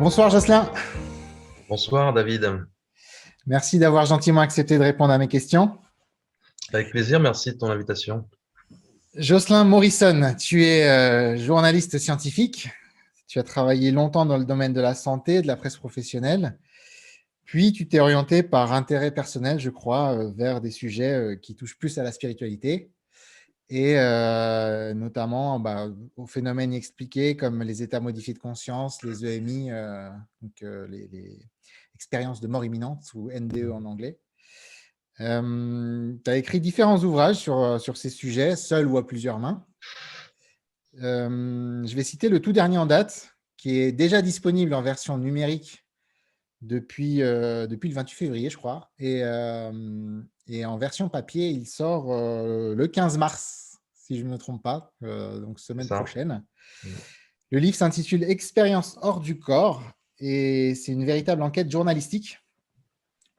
Bonsoir Jocelyn, Bonsoir David. merci d'avoir gentiment accepté de répondre à mes questions. Avec plaisir, merci de ton invitation. Jocelyn Morrison, tu es journaliste scientifique, tu as travaillé longtemps dans le domaine de la santé, de la presse professionnelle, puis tu t'es orienté par intérêt personnel, je crois, vers des sujets qui touchent plus à la spiritualité et notamment aux phénomènes inexpliqués comme les états modifiés de conscience, les EMI, les expériences de mort imminente ou NDE en anglais. Tu as écrit différents ouvrages sur ces sujets, seuls ou à plusieurs mains. Je vais citer le tout dernier en date, qui est déjà disponible en version numérique depuis le 28 février, je crois. Et en version papier, il sort le 15 mars, si je ne me trompe pas, donc C'est semaine ça. prochaine. Le livre s'intitule Expérience hors du corps et c'est une véritable enquête journalistique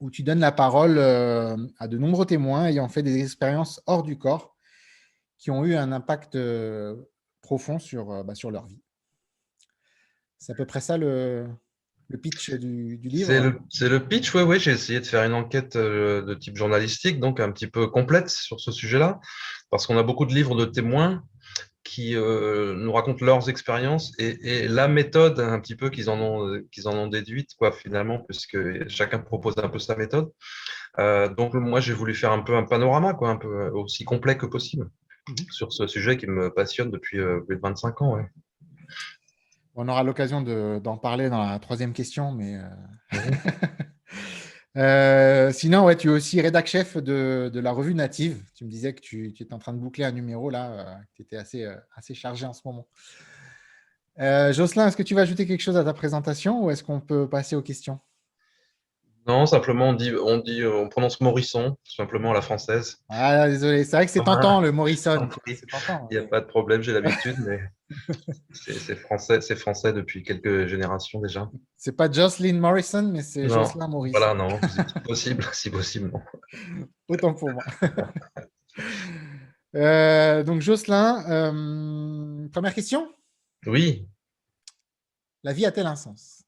où tu donnes la parole à de nombreux témoins ayant fait des expériences hors du corps qui ont eu un impact profond sur leur vie. C'est à peu près ça le pitch du C'est livre. le pitch, oui, oui. J'ai essayé de faire une enquête de type journalistique, donc un petit peu complète sur ce sujet-là, parce qu'on a beaucoup de livres de témoins qui nous racontent leurs expériences et la méthode un petit peu qu'ils en ont déduite, quoi, finalement, puisque chacun propose un peu sa méthode. Donc moi, j'ai voulu faire un peu un panorama, quoi, un peu aussi complet que possible Mhm. sur ce sujet qui me passionne depuis plus de 25 ans. Ouais. On aura l'occasion d'en parler dans la troisième question, mais Mhm. sinon, ouais, tu es aussi rédac chef de la revue Native. Tu me disais que tu étais en train de boucler un numéro là, que tu étais assez chargé en ce moment. Jocelyn, est-ce que tu vas ajouter quelque chose à ta présentation ou est-ce qu'on peut passer aux questions? Non, simplement on prononce Morisson, tout simplement à la française. Ah, désolé, c'est vrai que c'est tentant Ah, le je t'en Morrison, tu vois, prie. c'est tentant. Il n'y a pas de problème, j'ai l'habitude, mais c'est français depuis quelques générations déjà. C'est pas Jocelyn Morrison, mais c'est Non, Jocelyn Morrison. voilà, non, si possible, si possible, non. Autant pour moi. Donc, Jocelyn, première question. Oui, La vie a-t-elle un sens?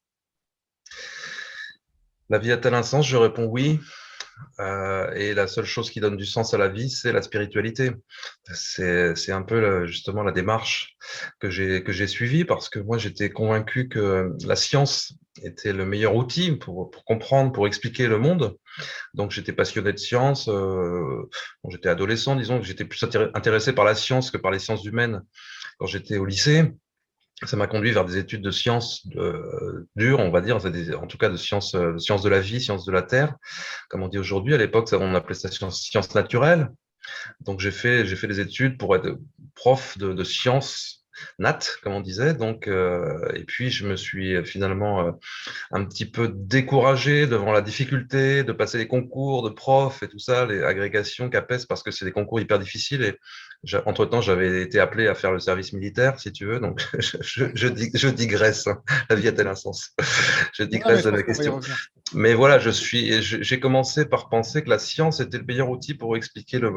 la vie a-t-elle un sens? Je réponds oui. Et la seule chose qui donne du sens à la vie, c'est la spiritualité. C'est un peu justement la démarche que j'ai suivie parce que moi j'étais convaincu que la science était le meilleur outil pour comprendre, pour expliquer le monde. Donc j'étais passionné de science. Bon, j'étais adolescent, disons que j'étais plus intéressé par la science que par les sciences humaines quand j'étais au lycée. Ça m'a conduit vers des études de sciences dures, on va dire, en tout cas de sciences de la vie, sciences de la terre, comme on dit aujourd'hui. À l'époque, on appelait ça sciences naturelles. Donc, j'ai fait des études pour être prof de sciences nat, comme on disait. Donc, et puis, je me suis finalement un petit peu découragé devant la difficulté de passer les concours de prof et tout ça, les agrégations CAPES, parce que c'est des concours hyper difficiles. Et entre-temps, j'avais été appelé à faire le service militaire, si tu veux. Donc, je digresse. Hein. La vie a-t-elle un sens? Je Non, mais digresse je de pense la qu'on va y question. revenir. Mais voilà, j'ai commencé par penser que la science était le meilleur outil pour expliquer le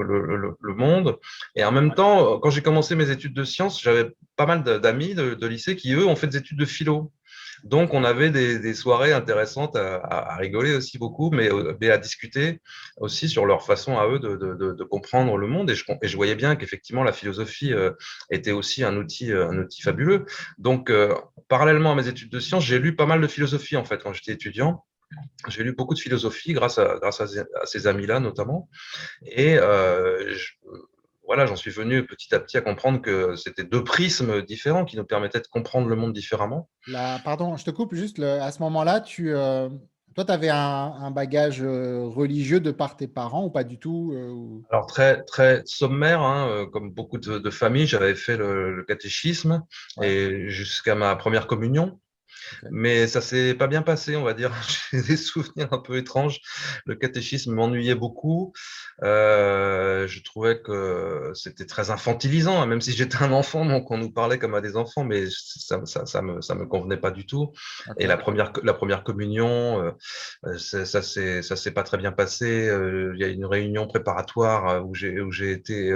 monde. Et en même temps, quand j'ai commencé mes études de sciences, j'avais pas mal d'amis de lycée qui, eux, ont fait des études de philo. Donc, on avait des soirées intéressantes à rigoler aussi beaucoup, mais à discuter aussi sur leur façon à eux de comprendre le monde. Et je voyais bien qu'effectivement, la philosophie était aussi un outil fabuleux. Donc, parallèlement à mes études de sciences, j'ai lu pas mal de philosophie, en fait, quand j'étais étudiant. J'ai lu beaucoup de philosophie grâce à ces amis-là, notamment. Et voilà, j'en suis venu petit à petit à comprendre que c'était deux prismes différents qui nous permettaient de comprendre le monde différemment. Pardon, je te coupe juste. À ce moment-là, toi, tu avais un bagage religieux de par tes parents ou pas du tout Alors, très, très sommaire, hein, comme beaucoup de familles, j'avais fait le catéchisme Ouais, et jusqu'à ma première communion. ok. Mais ça s'est pas bien passé, on va dire. J'ai des souvenirs un peu étranges. Le catéchisme m'ennuyait beaucoup. Je trouvais que c'était très infantilisant, hein, même si j'étais un enfant, donc on nous parlait comme à des enfants, mais ça me convenait pas du tout. Et Ok. la première communion, ça s'est pas très bien passé. Il y a une réunion préparatoire où j'ai été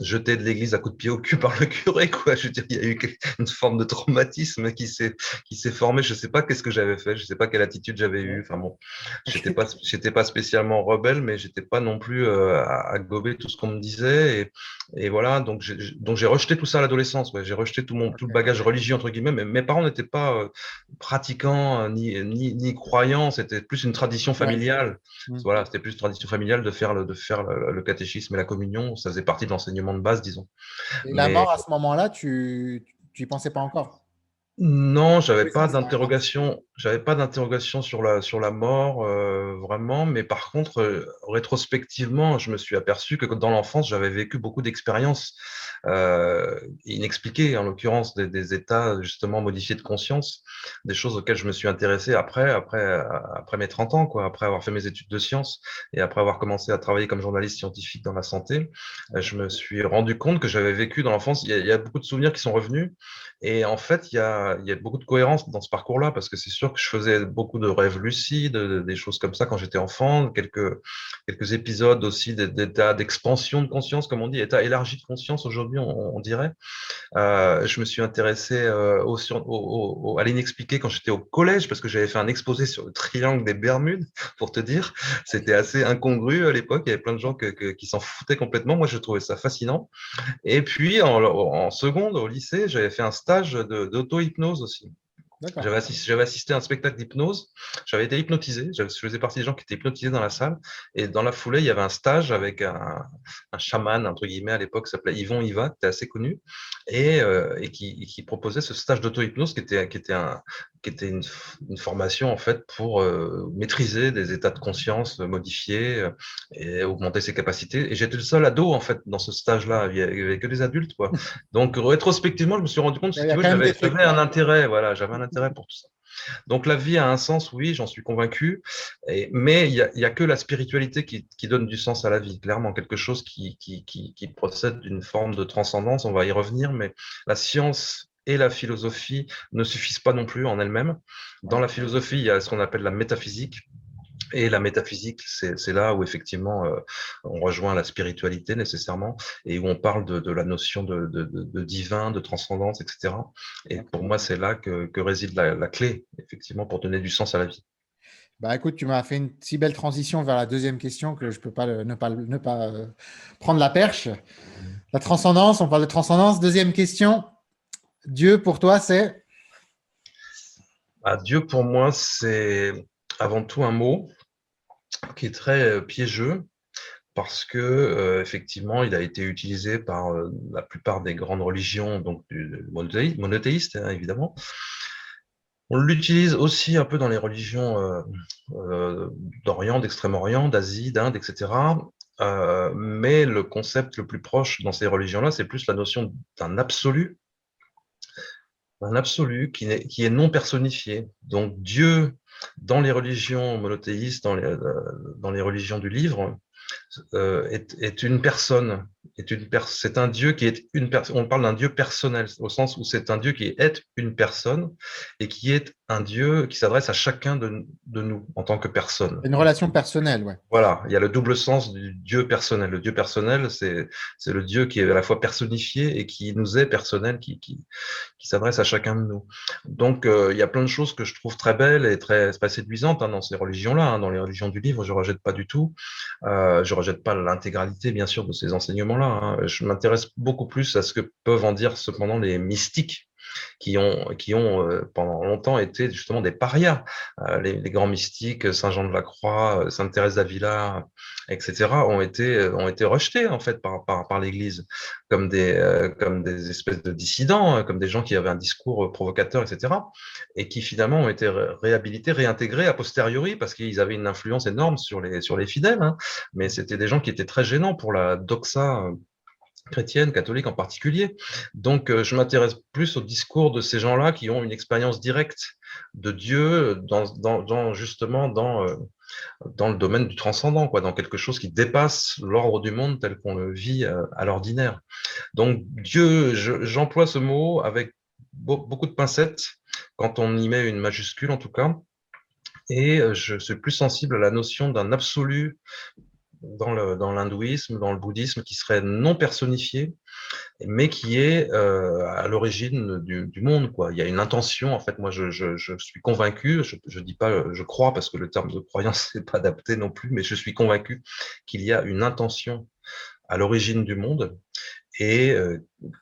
jeté de l'église à coups de pied au cul par le curé, quoi. Je veux dire, il y a eu une forme de traumatisme qui s'est formé, je ne sais pas qu'est-ce que j'avais fait, je ne sais pas quelle attitude j'avais eue. Enfin bon, j'étais pas spécialement rebelle, mais j'étais pas non plus à gober tout ce qu'on me disait. Et voilà, donc j'ai rejeté tout ça à l'adolescence. Ouais. J'ai rejeté tout le bagage religieux, entre guillemets. Mais mes parents n'étaient pas pratiquants ni croyants, c'était plus une tradition Ouais. familiale. Voilà, c'était plus une tradition familiale de faire le catéchisme et la communion. Ça faisait partie de l'enseignement de base, disons. Et la Mais mort, à ce moment-là, tu n'y pensais pas encore? non, Adolescence, ça arrive. j'avais pas d'interrogation sur la mort vraiment, mais par contre, rétrospectivement, je me suis aperçu que dans l'enfance, j'avais vécu beaucoup d'expériences inexpliquées, en l'occurrence des états justement modifiés de conscience, des choses auxquelles je me suis intéressé après mes 30 ans, quoi, après avoir fait mes études de sciences et après avoir commencé à travailler comme journaliste scientifique dans la santé. Je me suis rendu compte que j'avais vécu dans l'enfance, il y a beaucoup de souvenirs qui sont revenus. Et en fait, il y a beaucoup de cohérence dans ce parcours-là, parce que c'est sûr que je faisais beaucoup de rêves lucides, des choses comme ça quand j'étais enfant, quelques épisodes aussi d'états d'expansion de conscience, comme on dit, état élargi de conscience aujourd'hui, on dirait. Je me suis intéressé à l'inexpliqué quand j'étais au collège, parce que j'avais fait un exposé sur le triangle des Bermudes, pour te dire. C'était assez incongru à l'époque, il y avait plein de gens qui s'en foutaient complètement. Moi, je trouvais ça fascinant. Et puis, en seconde, au lycée, j'avais fait un stage d'auto-hypnose aussi. D'accord. J'avais assisté à un spectacle d'hypnose. J'avais été hypnotisé. Je faisais partie des gens qui étaient hypnotisés dans la salle. Et dans la foulée, il y avait un stage avec un chaman, entre guillemets, à l'époque, qui s'appelait Yvon Hiva, qui était assez connu, et qui proposait ce stage d'auto-hypnose qui était une formation, en fait, pour maîtriser des états de conscience modifiés et augmenter ses capacités. Et j'étais le seul ado, en fait, dans ce stage-là. Il y avait que des adultes, quoi. Donc, rétrospectivement, je me suis rendu compte, Il si y tu a veux, quand même des trucs, j'avais un quoi. intérêt, voilà, j'avais un intérêt pour tout ça. Donc la vie a un sens, oui, j'en suis convaincu, mais il y a que la spiritualité qui donne du sens à la vie, clairement, quelque chose qui procède d'une forme de transcendance, on va y revenir, mais la science et la philosophie ne suffisent pas non plus en elles-mêmes. Dans Ouais. la philosophie, il y a ce qu'on appelle la métaphysique, et la métaphysique, c'est là où effectivement on rejoint la spiritualité nécessairement et où on parle de la notion de divin, de transcendance, etc. Et pour moi, c'est là que réside la clé, effectivement, pour donner du sens à la vie. Bah, écoute, tu m'as fait une si belle transition vers la deuxième question que je ne peux pas, ne pas prendre la perche. La transcendance, on parle de transcendance. Deuxième question, Dieu pour toi, c'est? Ah, Dieu, pour moi, c'est avant tout un mot qui est très piégeux parce que effectivement, il a été utilisé par la plupart des grandes religions, donc monothéistes, hein, évidemment. On l'utilise aussi un peu dans les religions d'Orient, d'Extrême-Orient, d'Asie, d'Inde, etc. Mais le concept le plus proche dans ces religions-là, c'est plus la notion d'un absolu qui est non personnifié. Donc Dieu, dans les religions monothéistes, dans les religions du livre, est une personne, c'est un Dieu qui est une personne. On parle d'un Dieu personnel, au sens où c'est un Dieu qui est une personne et qui est un Dieu qui s'adresse à chacun de nous en tant que personne. Une relation personnelle, ouais. Voilà, il y a le double sens du Dieu personnel. Le Dieu personnel, c'est le Dieu qui est à la fois personnifié et qui nous est personnel, qui s'adresse à chacun de nous. Donc, il y a plein de choses que je trouve très belles et très pas séduisantes dans ces religions-là, dans les religions du livre. Je rejette pas du tout. Je rejette pas l'intégralité, bien sûr, de ces enseignements-là. Je m'intéresse beaucoup plus à ce que peuvent en dire cependant les mystiques qui ont pendant longtemps été justement des parias. Les grands mystiques, Saint Jean de la Croix, Sainte Thérèse d'Avila, etc., ont été rejetés en fait par l'Église comme des espèces de dissidents, comme des gens qui avaient un discours provocateur, etc., et qui finalement ont été réhabilités, réintégrés a posteriori parce qu'ils avaient une influence énorme sur les fidèles. Hein. Mais c'était des gens qui étaient très gênants pour la doxa chrétienne, catholique en particulier. Donc, je m'intéresse plus au discours de ces gens-là qui ont une expérience directe de Dieu justement dans le domaine du transcendant, quoi, dans quelque chose qui dépasse l'ordre du monde tel qu'on le vit à l'ordinaire. Donc, Dieu, j'emploie ce mot avec beaucoup de pincettes, quand on y met une majuscule en tout cas, et je suis plus sensible à la notion d'un absolu dans l'hindouisme, dans le bouddhisme, qui serait non personnifié, mais qui est à l'origine du monde, quoi. Il y a une intention, en fait. Moi, je suis convaincu, je dis pas je crois, parce que le terme de croyance n'est pas adapté non plus, mais je suis convaincu qu'il y a une intention à l'origine du monde et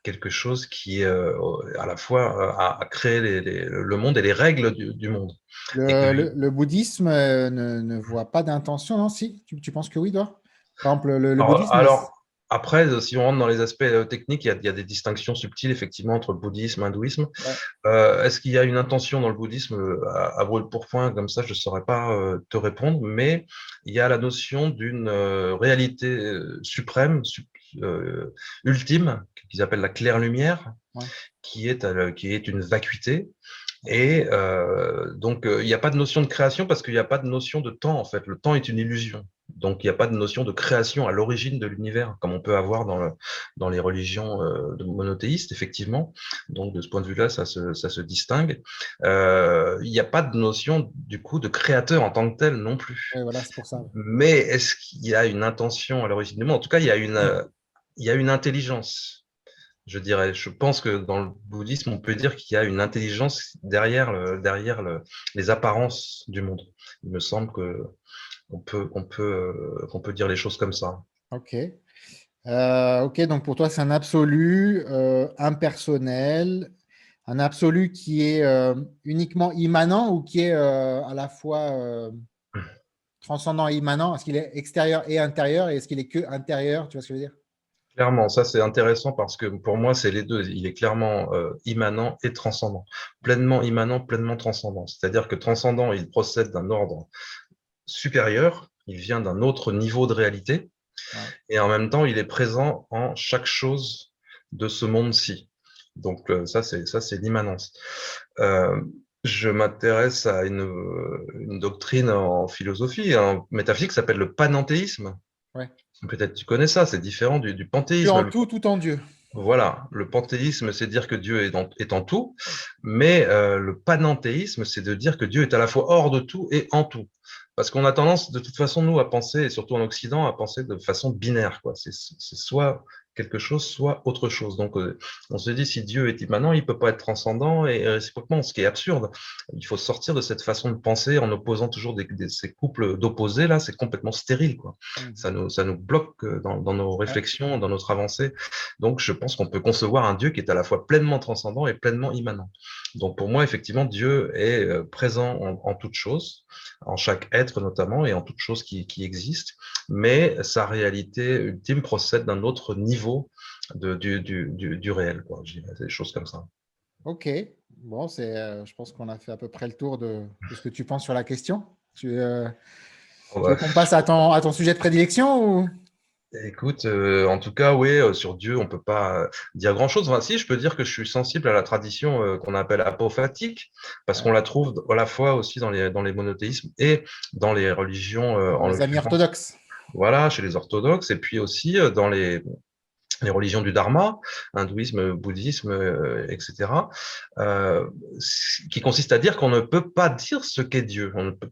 quelque chose qui à la fois a créé le monde et les règles du monde. Et que, Le bouddhisme ne voit pas d'intention, non? Si? Tu penses que oui, toi? Par exemple, le alors, bouddhisme. alors, après, si on rentre dans les aspects techniques, il y a des distinctions subtiles effectivement entre bouddhisme et hindouisme. Ouais. Est-ce qu'il y a une intention dans le bouddhisme à brûle pour point comme ça, je ne saurais pas te répondre, mais il y a la notion d'une réalité suprême, ultime, qu'ils appellent la claire lumière, Ouais. qui est une vacuité. Et donc, il n'y a pas de notion de création parce qu'il n'y a pas de notion de temps, en fait. Le temps est une illusion. Donc, il n'y a pas de notion de création à l'origine de l'univers, comme on peut avoir dans les religions monothéistes, effectivement. Donc, de ce point de vue-là, ça se distingue. Il n'y a pas de notion, du coup, de créateur en tant que tel non plus. Ouais, voilà, c'est pour ça. Mais est-ce qu'il y a une intention à l'origine du monde? En tout cas, il y a une intelligence. Je dirais, je pense que dans le bouddhisme, on peut dire qu'il y a une intelligence les apparences du monde. Il me semble que qu'on peut dire les choses comme ça. Ok. Ok, donc pour toi, c'est un absolu impersonnel, un absolu qui est uniquement immanent ou qui est à la fois transcendant et immanent. Est-ce qu'il est extérieur et intérieur et est-ce qu'il est que intérieur? Tu vois ce que je veux dire? Clairement, ça c'est intéressant parce que pour moi, c'est les deux. Il est clairement immanent et transcendant. Pleinement immanent, pleinement transcendant. C'est-à-dire que transcendant, il procède d'un ordre supérieur, il vient d'un autre niveau de réalité, Ouais. et en même temps, il est présent en chaque chose de ce monde-ci. Donc ça, c'est l'immanence. Euh, je m'intéresse à une doctrine en philosophie, en métaphysique, qui s'appelle le panenthéisme. Ouais. Peut-être tu connais ça, c'est différent du Tu en panthéisme. tout, tout en Dieu. Voilà, le panthéisme, c'est dire que Dieu est en tout, mais le panenthéisme, c'est de dire que Dieu est à la fois hors de tout et en tout. Parce qu'on a tendance, de toute façon, nous, à penser, et surtout en Occident, à penser de façon binaire, quoi. C'est soit quelque chose, soit autre chose. Donc, on se dit, si Dieu est immanent, il peut pas être transcendant, et réciproquement, ce qui est absurde. Il faut sortir de cette façon de penser en opposant toujours ces couples d'opposés, là, c'est complètement stérile, quoi. Ça nous bloque dans nos Ouais. réflexions, dans notre avancée. Donc, je pense qu'on peut concevoir un Dieu qui est à la fois pleinement transcendant et pleinement immanent. Donc, pour moi, effectivement, Dieu est présent en toute chose, en chaque être notamment, et en toute chose qui existe, mais sa réalité ultime procède d'un autre niveau du réel, quoi. Je dirais des choses comme ça. Ok. Bon, je pense qu'on a fait à peu près le tour de ce que tu penses sur la question. Bon, Tu veux bah, qu'on passe à ton sujet de prédilection ou... écoute, en tout cas, oui, sur Dieu, on peut pas dire grand-chose. Enfin, si, je peux dire que je suis sensible à la tradition qu'on appelle apophatique, parce qu'on Ouais. la trouve à la fois aussi dans les monothéismes et dans les religions, en Les amis l'occurrence, orthodoxes. voilà, chez les orthodoxes, et puis aussi dans les religions du Dharma, hindouisme, bouddhisme, etc., euh, qui consiste à dire qu'on ne peut pas dire ce qu'est Dieu. On ne peut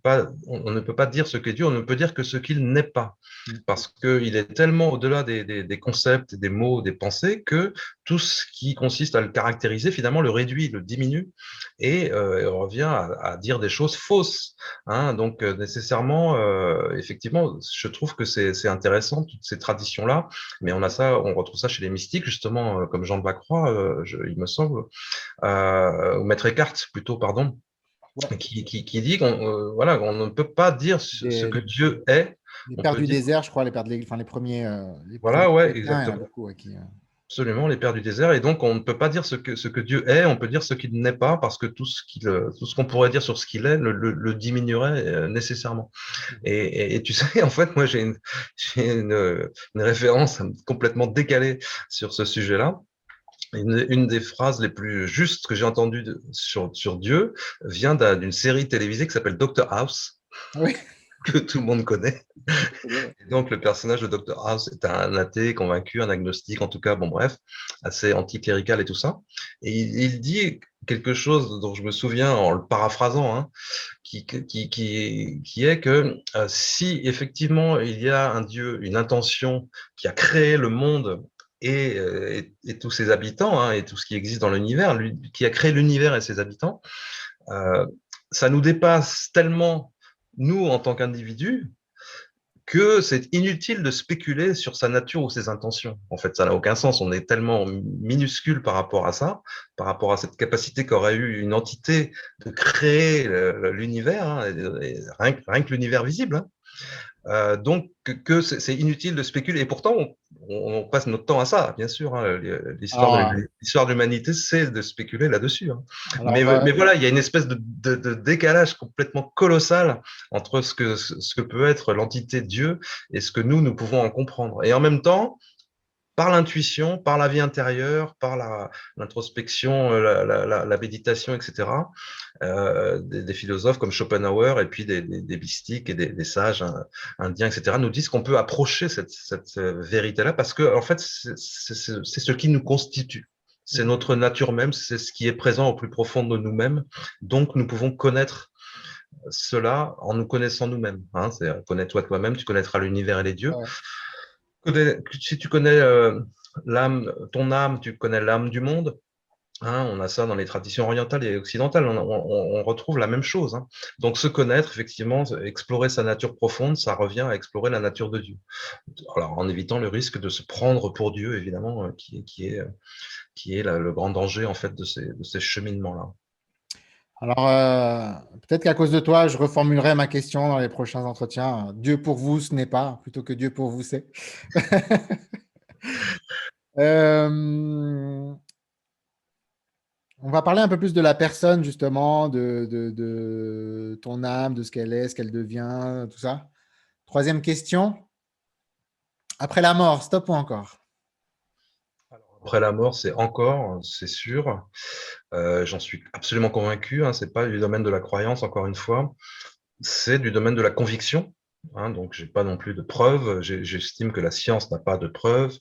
pas dire ce qu'est Dieu, on ne peut dire que ce qu'il n'est pas. Mm. Parce qu'il est tellement au-delà des concepts, des mots, des pensées, que tout ce qui consiste à le caractériser, finalement, le réduit, le diminue, et on revient à dire des choses fausses. Hein. Donc, nécessairement, effectivement, je trouve que c'est intéressant, toutes ces traditions-là, mais on retrouve ça chez les mystiques, justement, comme Jean de Lacroix, il me semble, ou Maître Eckhart, plutôt, pardon, Ouais. qui dit voilà, on ne peut pas dire ce Les, que Dieu est. les On pères peut du dire, désert, je crois, enfin, les premiers voilà, ouais, chrétiens, il y en a exactement. beaucoup. Ouais, Absolument, les pères du désert. Et donc, on ne peut pas dire ce que Dieu est, on peut dire ce qu'il n'est pas, parce que tout ce qu'on pourrait dire sur ce qu'il est le diminuerait nécessairement. Et tu sais, en fait, moi, j'ai une référence complètement décalée sur ce sujet-là. Une des phrases les plus justes que j'ai entendues sur Dieu vient d'une série télévisée qui s'appelle Doctor House, Oui. que tout le monde connaît. Ouais. Et donc, le personnage de Doctor House est un athée convaincu, un agnostique, en tout cas, bon, bref, assez anticlérical et tout ça. Et il dit quelque chose dont je me souviens en le paraphrasant, hein, qui est que si effectivement il y a un Dieu, une intention qui a créé le monde et tous ses habitants, hein, et tout ce qui existe dans l'univers, lui qui a créé l'univers et ses habitants, euh, ça nous dépasse tellement, nous, en tant qu'individus, que c'est inutile de spéculer sur sa nature ou ses intentions. En fait, ça n'a aucun sens. On est tellement minuscule par rapport à ça, par rapport à cette capacité qu'aurait eu une entité de créer l'univers, hein, rien que l'univers visible, hein. Donc, que c'est inutile de spéculer. Et pourtant, on passe notre temps à ça, bien sûr, hein. L'histoire Alors, de l'humanité, c'est de spéculer là-dessus, hein. alors, Mais voilà, il y a une espèce de décalage complètement colossal entre ce que peut être l'entité Dieu et ce que nous pouvons en comprendre. Et en même temps, par l'intuition, par la vie intérieure, par l'introspection, la méditation, etc., des philosophes comme Schopenhauer et puis des mystiques et des sages indiens, etc., nous disent qu'on peut approcher cette vérité-là parce que, en fait, c'est ce qui nous constitue. C'est notre nature même, c'est ce qui est présent au plus profond de nous-mêmes. Donc, nous pouvons connaître cela en nous connaissant nous-mêmes, hein. C'est connais-toi toi-même, tu connaîtras l'univers et les dieux. ouais. Si tu connais l'âme, ton âme, tu connais l'âme du monde. Hein, on a ça dans les traditions orientales et occidentales, on retrouve la même chose, hein. Donc se connaître, effectivement, explorer sa nature profonde, ça revient à explorer la nature de Dieu. Alors en évitant le risque de se prendre pour Dieu, évidemment, qui est le grand danger en fait de ces cheminements-là. Alors, peut-être qu'à cause de toi, je reformulerai ma question dans les prochains entretiens. Dieu pour vous, ce n'est pas, plutôt que Dieu pour vous, c'est. Euh, on va parler un peu plus de la personne, justement, de ton âme, de ce qu'elle est, ce qu'elle devient, tout ça. Troisième question. Après la mort, stop ou encore? Après la mort, c'est encore, c'est sûr. J'en suis absolument convaincu, hein, c'est pas du domaine de la croyance, encore une fois. C'est du domaine de la conviction, hein, donc j'ai pas non plus de preuves. J'estime que la science n'a pas de preuves,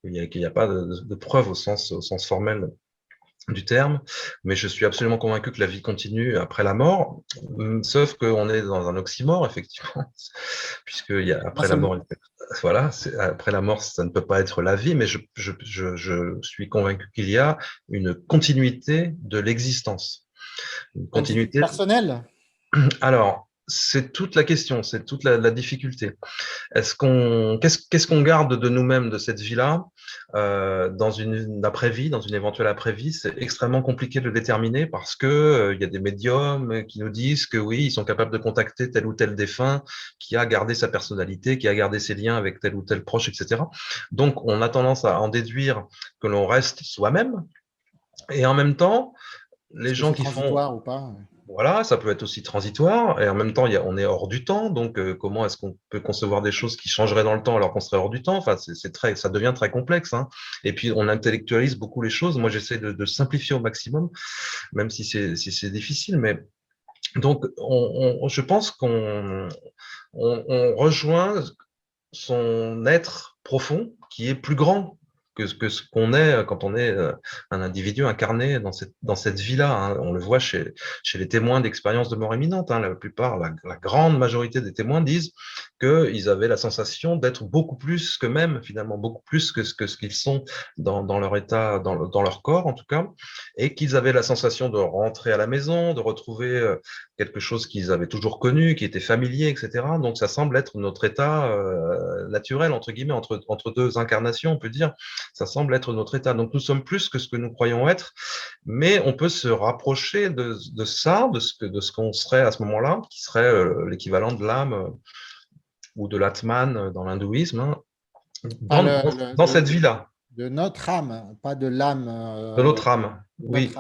qu'il n'y a pas de preuves au sens formel du terme, mais je suis absolument convaincu que la vie continue après la mort, sauf qu'on est dans un oxymore, effectivement, puisqu'il y a Un après la seul mort, mot. voilà, après la mort, ça ne peut pas être la vie, mais je suis convaincu qu'il y a une continuité de l'existence. Une Point de vue continuité. personnel? Alors, c'est toute la question, c'est toute la difficulté. Qu'est-ce qu'on garde de nous-mêmes de cette vie-là dans une après-vie, dans une éventuelle après-vie? C'est extrêmement compliqué de le déterminer parce que il y a des médiums qui nous disent que oui, ils sont capables de contacter tel ou tel défunt qui a gardé sa personnalité, qui a gardé ses liens avec tel ou tel proche, etc. Donc, on a tendance à en déduire que l'on reste soi-même. Et en même temps, Est-ce les que gens c'est qui font transitoire ou pas? voilà, ça peut être aussi transitoire, et en même temps, on est hors du temps, donc comment est-ce qu'on peut concevoir des choses qui changeraient dans le temps alors qu'on serait hors du temps? Enfin, ça devient très complexe, hein. Et puis, on intellectualise beaucoup les choses. Moi, j'essaie de simplifier au maximum, même si c'est difficile. Mais donc, je pense on rejoint son être profond qui est plus grand que ce qu'on est quand on est un individu incarné dans cette vie-là, hein. On le voit chez les témoins d'expériences de mort imminente, hein. La plupart, la grande majorité des témoins disent qu'ils avaient la sensation d'être beaucoup plus qu'eux-mêmes, finalement, beaucoup plus que ce qu'ils sont dans leur état, dans leur corps en tout cas, et qu'ils avaient la sensation de rentrer à la maison, de retrouver quelque chose qu'ils avaient toujours connu, qui était familier, etc. Donc ça semble être notre état naturel, entre guillemets, entre deux incarnations, on peut dire. Ça semble être notre état. Donc nous sommes plus que ce que nous croyons être, mais on peut se rapprocher de ça, de ce qu'on serait à ce moment-là, qui serait l'équivalent de l'âme ou de l'atman dans l'hindouisme, hein, Pas dans cette vie-là. de notre âme, pas de l'âme, De notre âme, de notre oui.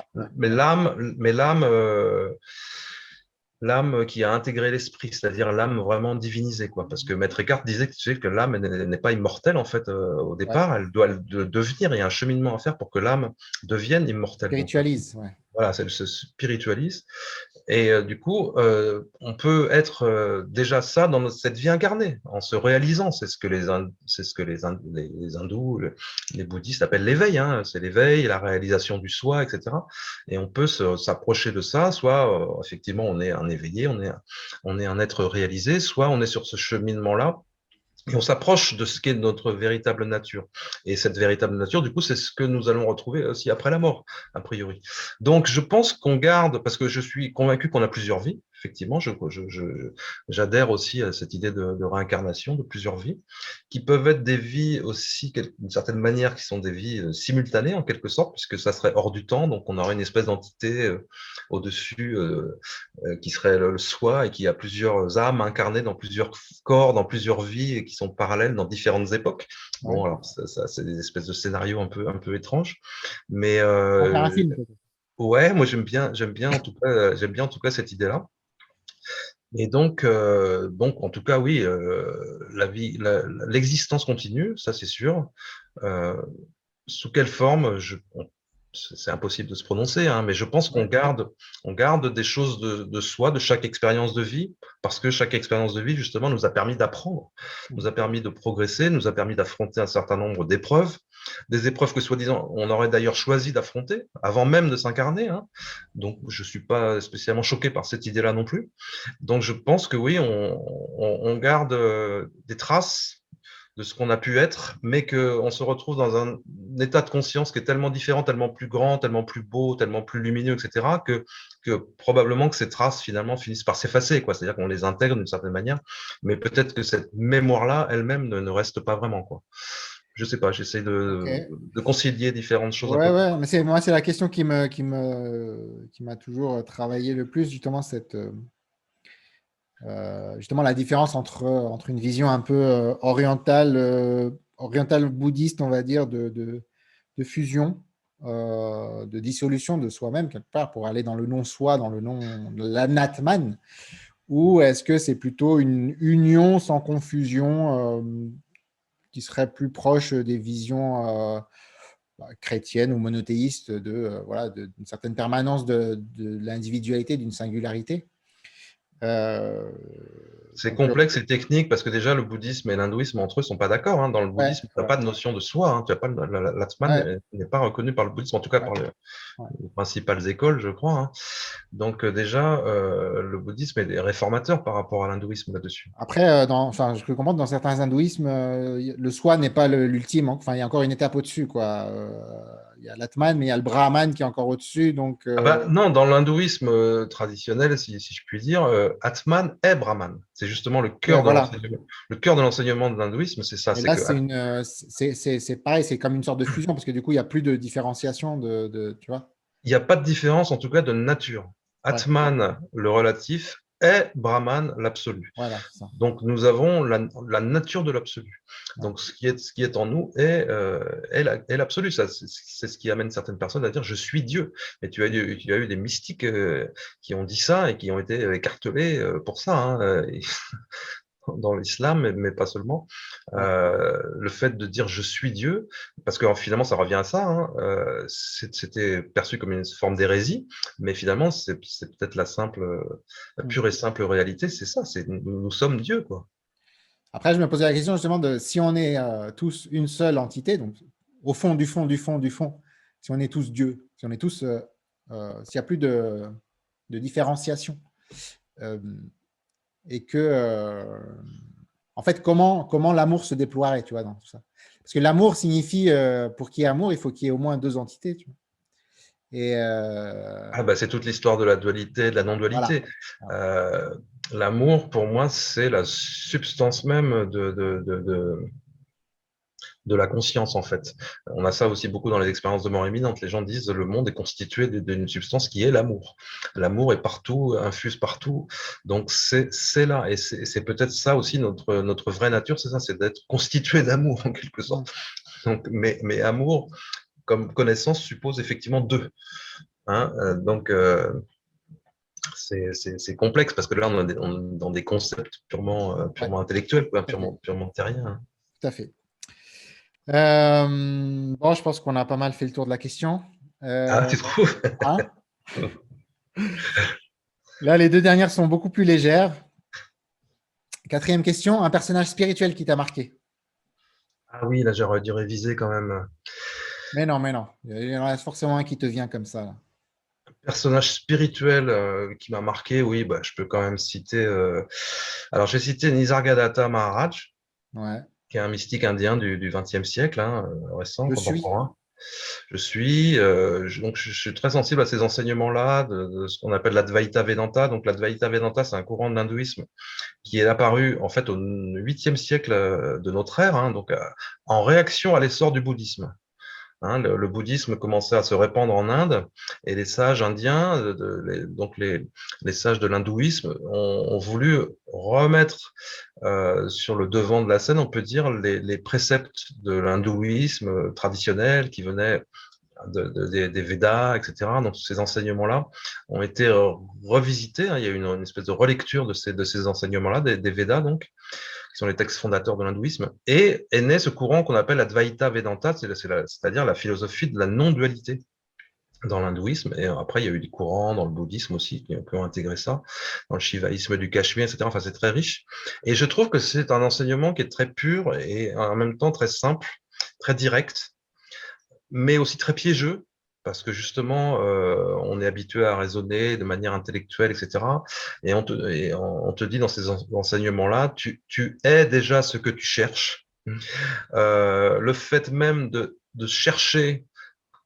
âme. Ouais. L'âme qui a intégré l'esprit, c'est-à-dire l'âme vraiment divinisée, quoi. Parce que Maître Eckhart disait que, tu sais, que l'âme n'est pas immortelle, en fait, au Ouais. départ. Elle doit le devenir. Il y a un cheminement à faire pour que l'âme devienne immortelle. Donc, Spiritualise, ouais. voilà, elle se spiritualise. Et du coup, on peut être déjà ça dans cette vie incarnée, en se réalisant. C'est ce que les hindous, les bouddhistes appellent l'éveil. Hein. C'est l'éveil, la réalisation du soi, etc. Et on peut s'approcher de ça, soit effectivement on est un éveillé, on est un être réalisé, soit on est sur ce cheminement-là et on s'approche de ce qu'est notre véritable nature. Et cette véritable nature, du coup, c'est ce que nous allons retrouver aussi après la mort, a priori. Donc, je pense qu'on garde, parce que je suis convaincu qu'on a plusieurs vies, effectivement, j'adhère aussi à cette idée de réincarnation, de plusieurs vies, qui peuvent être des vies aussi, d'une certaine manière, qui sont des vies simultanées, en quelque sorte, puisque ça serait hors du temps, donc on aurait une espèce d'entité au-dessus qui serait le soi et qui a plusieurs âmes incarnées dans plusieurs corps, dans plusieurs vies et qui sont parallèles dans différentes époques. Ouais. Bon, alors ça c'est des espèces de scénarios un peu étranges, mais On va faire un film, peut-être. ouais, moi j'aime bien en tout cas, j'aime bien en tout cas cette idée-là. Et donc en tout cas oui, la vie, l'existence continue, ça c'est sûr. Euh, Sous quelle forme, c'est impossible de se prononcer, hein, mais je pense Ouais. on garde des choses de soi, de chaque expérience de vie, parce que chaque expérience de vie, justement, nous a permis d'apprendre, nous a permis de progresser, nous a permis d'affronter un certain nombre d'épreuves, des épreuves que, soi-disant, on aurait d'ailleurs choisi d'affronter avant même de s'incarner. Hein. Donc, je suis pas spécialement choqué par cette idée-là non plus. Donc, je pense que oui, on garde des traces de ce qu'on a pu être, mais qu'on se retrouve dans un état de conscience qui est tellement différent, tellement plus grand, tellement plus beau, tellement plus lumineux, etc., que probablement que ces traces finalement finissent par s'effacer, quoi. C'est-à-dire qu'on les intègre d'une certaine manière, mais peut-être que cette mémoire-là elle-même ne reste pas vraiment, quoi. Je sais pas, j'essaie Ok. de concilier différentes choses un Ouais, peu. ouais, mais moi, c'est la question qui m'a toujours travaillé le plus, justement, justement la différence entre une vision un peu orientale bouddhiste, on va dire, de fusion, de dissolution de soi-même, quelque part, pour aller dans le non-soi, dans le non, l'anatman, ou est-ce que c'est plutôt une union sans confusion qui serait plus proche des visions chrétiennes ou monothéistes voilà, d'une certaine permanence de l'individualité, d'une singularité. Euh, C'est donc, complexe et technique parce que déjà le bouddhisme et l'hindouisme entre eux sont pas d'accord. Hein. Dans le ouais, bouddhisme, tu n'as pas de notion de soi. Hein. Tu as pas ouais, l'atman n'est pas reconnu par le bouddhisme, en tout cas ouais, par ouais. les principales écoles, je crois. Hein. Donc déjà, le bouddhisme est réformateur par rapport à l'hindouisme là-dessus. Après, enfin, je peux comprendre, dans certains hindouismes, le soi n'est pas l'ultime. Enfin, il y a encore une étape au-dessus, quoi. Il y a l'Atman, mais il y a le Brahman qui est encore au-dessus. Donc, Ah bah, non, dans l'hindouisme traditionnel, si je puis dire, Atman est Brahman. C'est justement ouais, voilà. le cœur de l'enseignement de l'hindouisme, c'est ça. Et C'est là, que c'est pareil, c'est comme une sorte de fusion, parce que du coup, il n'y a plus de différenciation tu vois. il n'y a pas de différence, en tout cas, de nature. Ouais, Atman, le relatif, est Brahman, l'absolu. voilà, c'est ça. Donc, nous avons la nature de l'absolu. Ouais. Donc, ce qui est en nous est l'absolu. C'est ce qui amène certaines personnes à dire je suis Dieu. Et tu as eu des mystiques qui ont dit ça et qui ont été écartelés pour ça. Hein, dans l'islam, mais pas seulement. Ouais. Le fait de dire je suis Dieu, parce que finalement ça revient à ça, hein, c'était perçu comme une forme d'hérésie, mais finalement c'est peut-être la Mm. pure et simple réalité, c'est ça, c'est nous sommes Dieu, quoi. Après, je me posais la question justement de si on est tous une seule entité, donc au fond du fond du fond du fond, si on est tous Dieu, si on est tous, s'il n'y a plus de différenciation, euh, et que, en fait, comment l'amour se déploierait, tu vois, dans tout ça. Parce que l'amour signifie, pour qu'il y ait amour, il faut qu'il y ait au moins deux entités, tu vois. Et Ah bah c'est toute l'histoire de la dualité, de la voilà. non-dualité. Voilà. Euh, L'amour, pour moi, c'est la substance même de la conscience, en fait. On a ça aussi beaucoup dans les expériences de mort imminente. Les gens disent le monde est constitué d'une substance qui est l'amour. L'amour est partout, infuse partout. Donc, c'est là. Et c'est peut-être ça aussi notre vraie nature, c'est ça, c'est d'être constitué d'amour, en quelque Mm. sorte. Donc, mais amour, comme connaissance, suppose effectivement deux. Hein. C'est complexe parce que là, on est dans des concepts Ouais, purement intellectuels, quoi, tout à fait. purement terriens. Hein. Tout à fait. Bon, je pense qu'on a pas mal fait le tour de la question. Ah, Euh, tu trouves? hein Là, les deux dernières sont beaucoup plus légères. Quatrième question, un personnage spirituel qui t'a marqué? Ah oui, là, j'aurais dû réviser quand même. Mais non, mais non. Il y en a forcément un qui te vient comme ça, là. Personnage spirituel qui m'a marqué, oui, bah, je peux quand même citer. Alors, j'ai cité Nisargadatta Maharaj, Ouais. qui est un mystique indien du XXe siècle, hein, récent, Je suis. contemporain. Donc, je suis très sensible à ces enseignements-là, de ce qu'on appelle l'Advaita Vedanta. Donc, l'Advaita Vedanta, c'est un courant de l'hindouisme qui est apparu en fait au 8e siècle de notre ère, hein, donc en réaction à l'essor du bouddhisme. Hein, le bouddhisme commençait à se répandre en Inde et les sages indiens, les sages de l'hindouisme, ont voulu remettre sur le devant de la scène, on peut dire, les préceptes de l'hindouisme traditionnel qui venaient des Védas, etc. Donc, ces enseignements-là ont été revisités, hein. Il y a eu une espèce de relecture de ces enseignements-là, des Védas, donc, qui sont les textes fondateurs de l'hindouisme. Et est né ce courant qu'on appelle l'Advaita Vedanta, c'est-à-dire la philosophie de la non-dualité dans l'hindouisme. Et après, il y a eu des courants dans le bouddhisme aussi qui ont intégré ça, dans le shivaïsme du Cachemire, etc. Enfin, c'est très riche. Et je trouve que c'est un enseignement qui est très pur et en même temps très simple, très direct, mais aussi très piégeux, parce que justement, on est habitué à raisonner de manière intellectuelle, etc. Et on te dit dans ces enseignements-là, tu es déjà ce que tu cherches. Le fait même de chercher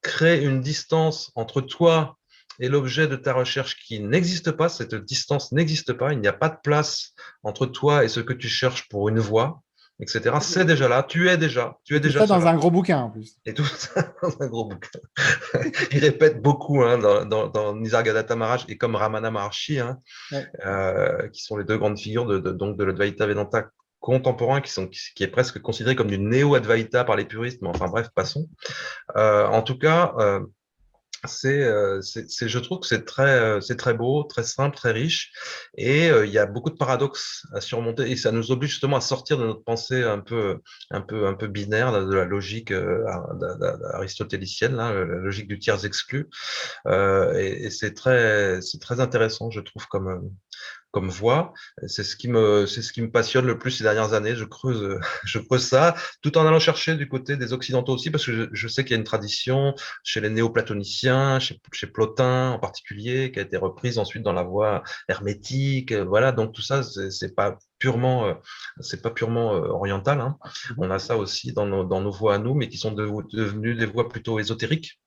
crée une distance entre toi et l'objet de ta recherche qui n'existe pas. Cette distance n'existe pas. Il n'y a pas de place entre toi et ce que tu cherches pour une voie, etc. C'est déjà là. Tu es Et tout déjà ça dans cela. un gros bouquin en plus. Et tout ça dans un gros bouquin. Il répète beaucoup hein, dans Nisargadatta Maharaj et comme Ramana Maharshi, hein, Ouais. qui sont les deux grandes figures donc de l'Advaita Vedanta contemporain, qui est presque considéré comme du néo-Advaita par les puristes, mais enfin bref, passons. En tout cas, je trouve que c'est très beau, très simple, très riche, et il y a beaucoup de paradoxes à surmonter, et ça nous oblige justement à sortir de notre pensée un peu binaire, de la logique aristotélicienne, là, la logique du tiers exclu, et c'est très intéressant, je trouve, comme voie. C'est ce qui me passionne le plus ces dernières années. Je creuse ça, tout en allant chercher du côté des Occidentaux aussi, parce que je sais qu'il y a une tradition chez les néoplatoniciens, chez Plotin en particulier, qui a été reprise ensuite dans la voie hermétique. Voilà, donc tout ça, c'est pas purement oriental, hein. Mhm. On a ça aussi dans nos voies à nous, mais qui sont devenues des voies plutôt ésotériques.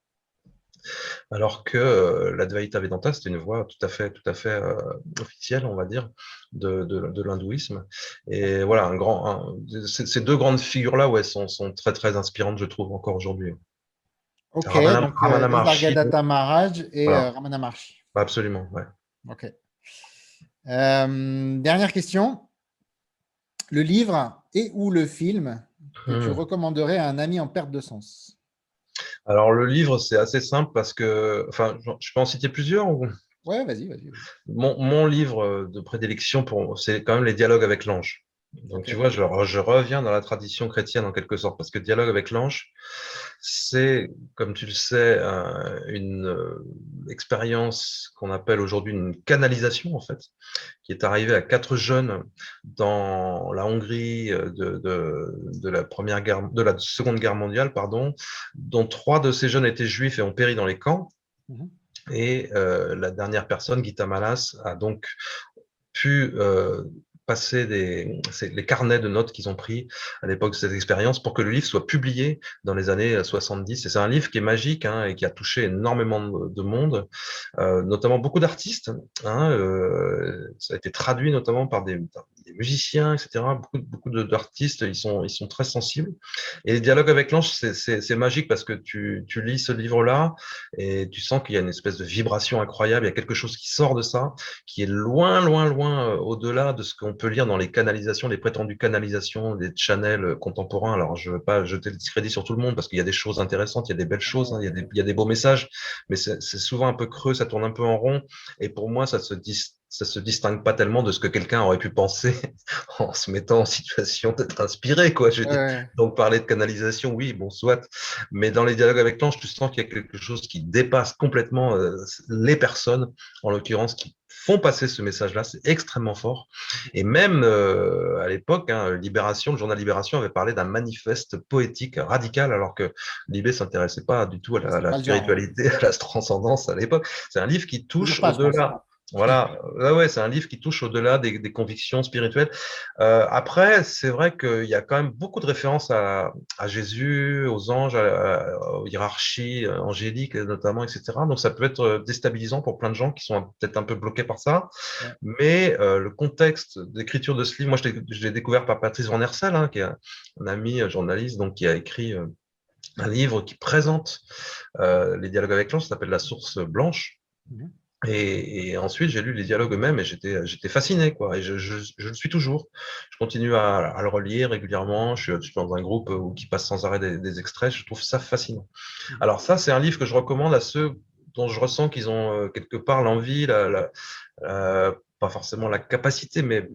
Alors que l'Advaita Vedanta, c'était une voie tout à fait officielle, on va dire, de l'hindouisme. Et voilà, ces deux grandes figures-là, ouais, sont très, très inspirantes, je trouve, encore aujourd'hui. Ok, donc Ramana Maharshi, Nisargadatta Maharaj et voilà, Ramana Maharshi. absolument, ouais. Ok. Dernière question. Le livre et ou le film que tu Hmm. recommanderais à un ami en perte de sens? Alors, le livre, c'est assez simple parce que, enfin, je peux en citer plusieurs. Ouais, vas-y, vas-y. Vas-y. Mon livre de prédilection, c'est quand même les dialogues avec l'ange. Donc, Ok. tu vois, je reviens dans la tradition chrétienne en quelque sorte, parce que dialogue avec l'ange, c'est, comme tu le sais, une expérience qu'on appelle aujourd'hui une canalisation, en fait, qui est arrivée à 4 jeunes dans la Hongrie de la de la Seconde Guerre mondiale, pardon, dont 3 de ces jeunes étaient juifs et ont péri dans les camps. Mhm. Et la dernière personne, Gita Malas, a donc pu passer les carnets de notes qu'ils ont pris à l'époque de cette expérience pour que le livre soit publié dans les années 70. Et c'est un livre qui est magique hein, et qui a touché énormément de monde, notamment beaucoup d'artistes. Hein, ça a été traduit notamment par des musiciens, etc. Beaucoup d'artistes, ils sont très sensibles. Et les dialogues avec l'ange, c'est magique parce que tu lis ce livre-là et tu sens qu'il y a une espèce de vibration incroyable, il y a quelque chose qui sort de ça, qui est loin, loin, loin au-delà de ce qu'on peut lire dans les canalisations, les prétendues canalisations des channels contemporains. Alors, je ne veux pas jeter le discrédit sur tout le monde parce qu'il y a des choses intéressantes, il y a des belles choses, hein, il y a des beaux messages, mais c'est souvent un peu creux, ça tourne un peu en rond. Et pour moi, ça se distingue pas tellement de ce que quelqu'un aurait pu penser en se mettant en situation d'être inspiré, quoi. Je veux Ouais, dire. ouais. Donc, parler de canalisation, oui, bon, soit. Mais dans les dialogues avec l'ange, tu sens qu'il y a quelque chose qui dépasse complètement les personnes, en l'occurrence, qui font passer ce message-là, c'est extrêmement fort. Et même à l'époque, hein, Libération, le journal Libération avait parlé d'un manifeste poétique radical, alors que Libé s'intéressait pas du tout à C'est la pas le genre, ouais. spiritualité, à la transcendance à l'époque. C'est un livre qui Toujours touche pas, je pense. au-delà. Voilà, ouais, c'est un livre qui touche au-delà des convictions spirituelles. Après, c'est vrai qu'il y a quand même beaucoup de références à Jésus, aux anges, aux hiérarchies angéliques notamment, etc. Donc ça peut être déstabilisant pour plein de gens qui sont peut-être un peu bloqués par ça. Ouais. Mais le contexte d'écriture de ce livre, moi je l'ai découvert par Patrice Van Hersel, hein, qui est un ami journaliste, donc qui a écrit un livre qui présente les dialogues avec l'ange, ça s'appelle La Source Blanche. Mhm. Et ensuite, j'ai lu les dialogues eux-mêmes et j'étais fasciné, quoi. Et je le suis toujours. Je continue à le relire régulièrement. Je suis dans un groupe qui passe sans arrêt des extraits. Je trouve ça fascinant. Mhm. Alors ça, c'est un livre que je recommande à ceux dont je ressens qu'ils ont quelque part l'envie, pas forcément la capacité, mais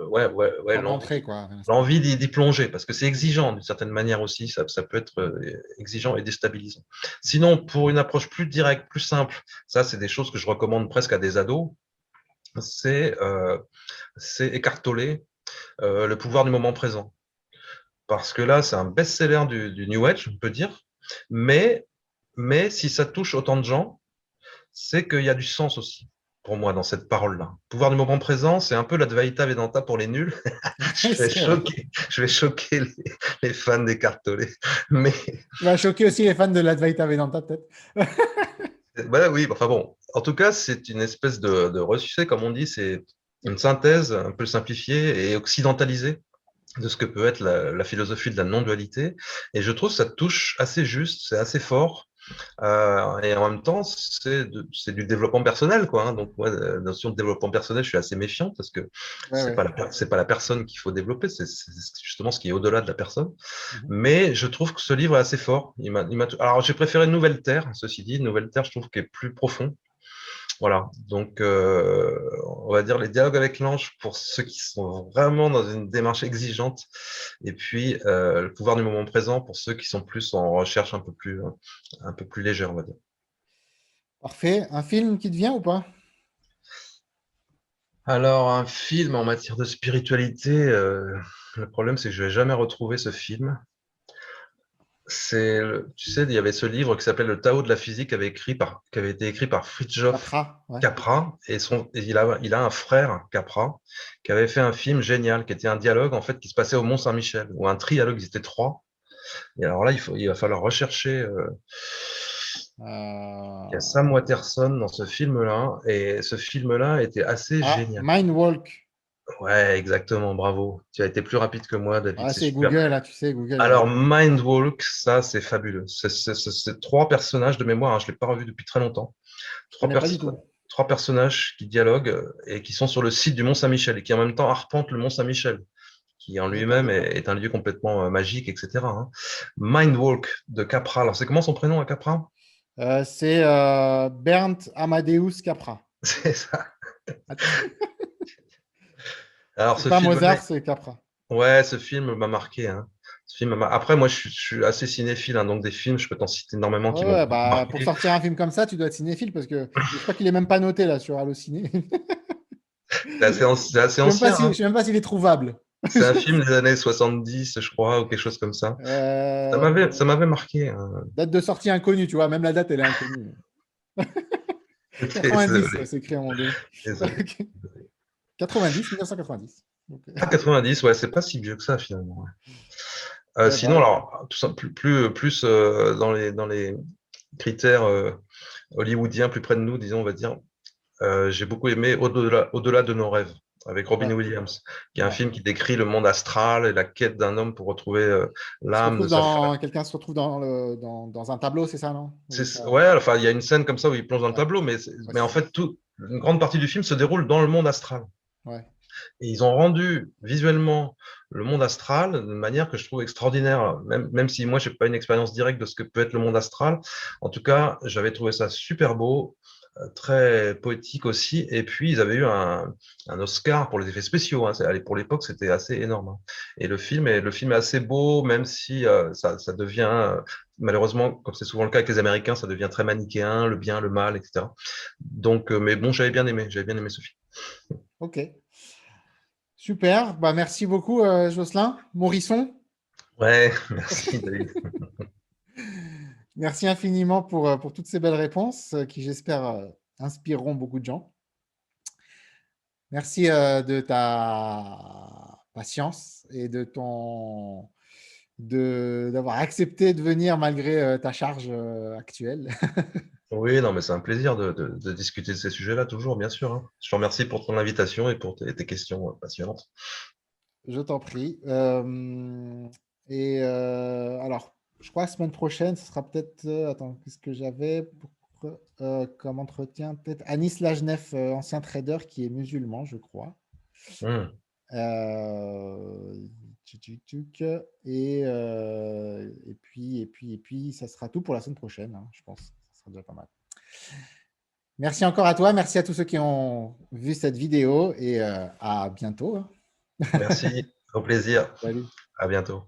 ouais, Porte d'entrée, quoi. l'envie d'y plonger, parce que c'est exigeant d'une certaine manière aussi, ça peut être exigeant et déstabilisant. Sinon, pour une approche plus directe, plus simple, ça c'est des choses que je recommande presque à des ados, c'est Eckhart Tolle, Le pouvoir du moment présent. Parce que là, c'est un best-seller du New Age, on peut dire, mais, mais si ça touche autant de gens, c'est qu'il y a du sens aussi pour moi dans cette parole-là. Pouvoir du moment présent, c'est un peu l'Advaita Vedanta pour les nuls. C'est vrai. Je vais choquer les fans d'Eckhart Tolle. Mais Tu vas choquer aussi les fans de l'Advaita Vedanta, peut-être. bah oui, enfin bon. En tout cas, c'est une espèce de ressucé, comme on dit, c'est une synthèse un peu simplifiée et occidentalisée de ce que peut être la philosophie de la non-dualité. Et je trouve que ça touche assez juste, c'est assez fort. Et en même temps, c'est du développement personnel, quoi. Hein. Donc, moi, la notion de développement personnel, je suis assez méfiant parce que Ouais, ouais. c'est pas la personne qu'il faut développer, c'est justement ce qui est au-delà de la personne. Mhm. Mais je trouve que ce livre est assez fort. Alors, j'ai préféré Nouvelle Terre, ceci dit. Nouvelle Terre, je trouve qu'il est plus profond. Voilà. Donc, on va dire les dialogues avec l'ange pour ceux qui sont vraiment dans une démarche exigeante. Et puis, le pouvoir du moment présent pour ceux qui sont plus en recherche un peu plus légère, on va dire. Parfait. Un film qui te vient ou pas? Alors, un film en matière de spiritualité, le problème, c'est que je vais jamais retrouver ce film. Tu sais, il y avait ce livre qui s'appelle Le Tao de la physique, qui avait été écrit par Fritjof Capra, ouais. Capra, et il a un frère, Capra, qui avait fait un film génial, qui était un dialogue, en fait, qui se passait au Mont-Saint-Michel, ou un trialogue, ils étaient trois. Et alors là, il va falloir rechercher, il y a Euh, Sam Waterston dans ce film-là, et ce film-là était assez Ah, génial. Mindwalk. Ouais, exactement, bravo. Tu as été plus rapide que moi, David, Ah, c'est c'est super. Google, là, tu sais, Google. Alors, Mindwalk, ça, c'est fabuleux. C'est trois personnages de mémoire, hein, je ne l'ai pas revu depuis très longtemps. Je Trois, connais pas pers- du tout. trois personnages qui dialoguent et qui sont sur le site du Mont-Saint-Michel et qui en même temps arpentent le Mont-Saint-Michel, qui en D'accord. lui-même est un lieu complètement magique, etc. Hein. Mindwalk de Capra. Alors, c'est comment son prénom à Capra? C'est Bernd Amadeus Capra. C'est ça. Attends, Alors, c'est ce pas film-là, Mozart, c'est Capra. ouais, ce film m'a marqué. Hein. Après, moi, je suis assez cinéphile, hein, donc des films, je peux t'en citer énormément Ouais, qui ouais, m'ont bah, pour marqué. sortir un film comme ça, tu dois être cinéphile parce que je crois qu'il est même pas noté là sur Allociné. C'est Je sais même pas ancien, si, je hein. sais même pas s'il est trouvable. C'est un film des années 70, je crois, ou quelque chose comme ça. Euh, Ça m'avait marqué. Hein. Date de sortie inconnue, tu vois, même la date, elle est inconnue. 90, Désolé, c'est écrit à un moment donné. désolé. 90, 1990. Donc, Ah, 90, ouais, c'est pas si vieux que ça finalement. Ouais. ouais, Sinon, bah, alors, tout ça, plus dans les critères hollywoodiens, plus près de nous, disons, on va dire, j'ai beaucoup aimé Au-delà de nos rêves, avec Robin ouais, Williams, qui est un ouais. film qui décrit le monde astral et la quête d'un homme pour retrouver l'âme de sa femme. Quelqu'un se retrouve dans un tableau, c'est ça, non? Ouais, enfin, il y a une scène comme ça où il plonge dans le Ouais, tableau, ouais, mais c'est en ça. fait, une grande partie du film se déroule dans le monde astral. Ouais. Et ils ont rendu visuellement le monde astral d'une manière que je trouve extraordinaire, même si moi, je n'ai pas une expérience directe de ce que peut être le monde astral. En tout cas, j'avais trouvé ça super beau. très poétique aussi. Et puis, ils avaient eu un Oscar pour les effets spéciaux. Hein. Pour l'époque, c'était assez énorme. Hein. Et le film est assez beau, même si ça devient, malheureusement, comme c'est souvent le cas avec les Américains, ça devient très manichéen, le bien, le mal, etc. Donc, mais bon, j'avais bien aimé ce film. Ok, super. Bah, merci beaucoup, Jocelyn. Morisson, Ouais, merci David. merci infiniment pour toutes ces belles réponses qui, j'espère, inspireront beaucoup de gens. Merci de ta patience et d'avoir accepté de venir malgré ta charge actuelle. Oui, non, mais c'est un plaisir de discuter de ces sujets-là, toujours, bien sûr. Hein. Je te remercie pour ton invitation et pour tes questions passionnantes. Je t'en prie. Alors, je crois que la semaine prochaine, ce sera peut-être. Attends, qu'est-ce que j'avais comme entretien? Peut-être Anis Lajnef, ancien trader qui est musulman, je crois. Hmm. Euh, et puis, ça sera tout pour la semaine prochaine, hein, je pense. Ça sera déjà pas mal. Merci encore à toi. Merci à tous ceux qui ont vu cette vidéo et à bientôt. Hein. Merci, au plaisir. Salut. À bientôt.